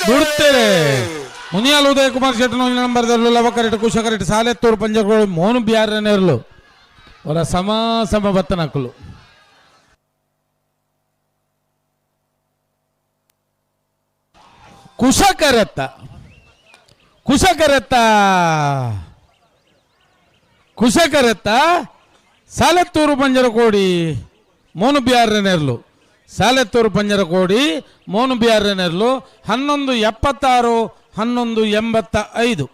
ಬಿಡುತ್ತೇವೆ. Muniyal Udaya Kumar Shetty number Lava correct Kusha correct Salethur ಪಂಜಗಳು ಮೋನು ಬಿಯಾರನೇರ್ಲು ಅವರ ಸಮ ಬತ್ತನಕ್ಕಲು ಕುಶಕರೆತ್ತ ಸಾಲೆತ್ತೂರು ಪಂಜರಕೋಡಿ ಮೋನು ಬಿಯಾರನೇರ್ಲು ಸಾಲೆತ್ತೂರು ಪಂಜರಕೋಡಿ ಮೋನು ಬಿಯಾರನೇರ್ಲು 11:76 11:85